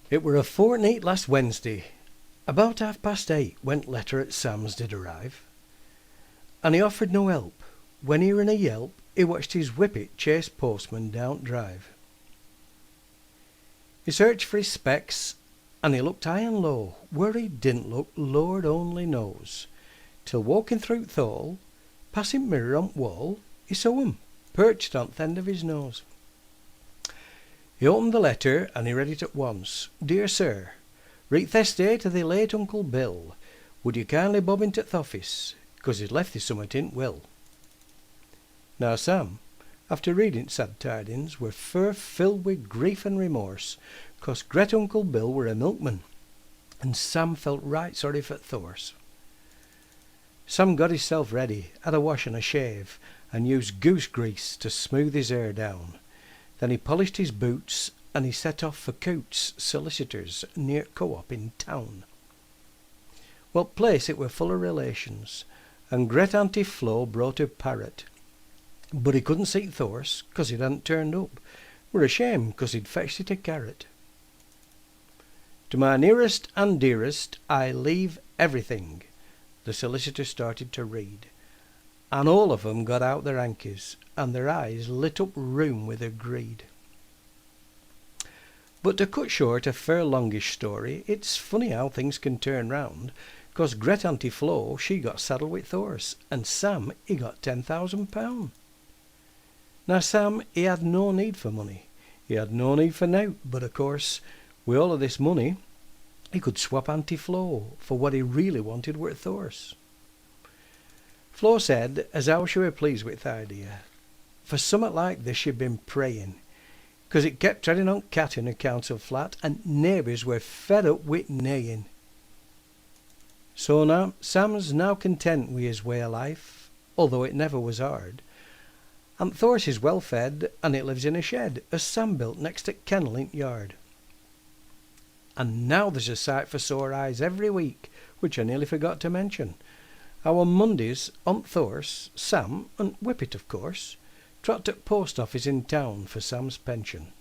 It were a fortnight last Wednesday, about 8:30, when letter at Sam's did arrive, and he offered no help, when hearing a yelp, he watched his whippet chase postman down drive. He searched for his specs, and he looked high and low, where he didn't look, Lord only knows, till walking through th' hall, passing mirror on wall, he saw 'em perched on th' end of his nose. He opened the letter, and he read it at once. Dear Sir, write th' estate of the late Uncle Bill. Would you kindly bob into th' office, 'cause he'd left you summat in will. Now Sam, after reading sad tidings, were fair filled with grief and remorse, 'cause great Uncle Bill were a milkman, and Sam felt right sorry for th' horse. Sam got hisself ready, had a wash and a shave, and used goose grease to smooth his hair down. Then he polished his boots, and he set off for Coots solicitors near Co-op in town. Well, place it were full of relations, and great Auntie Flo brought her parrot, but he couldn't see th' horse, 'cause it hadn't turned up. Were a shame, 'cause he'd fetched it a carrot. To my nearest and dearest I leave everything, the solicitor started to read, and all of 'em got out their hankies, and their eyes lit up room with their greed. But to cut short a fair longish story, it's funny how things can turn round, 'cause great Auntie Flo she got saddled with th' horse, and Sam he got £10,000. Now Sam he had no need for money, he had no need for nowt, but of course with all of this money he could swap Auntie Flo, for what he really wanted were th' horse. Flo said as how she were pleased with th' idea, for summat like this she'd been praying, 'cause it kept treading on cat in her council flat, and neighbours were fed up with neighing. So now Sam's now content with his way of life, although it never was hard, and th' horse is well fed, and it lives in a shed as Sam built next to kennel in yard. And now there's a sight for sore eyes every week, which I nearly forgot to mention. How on Mondays on th' horse, Sam, and Whippet of course, trot to post office in town for Sam's pension.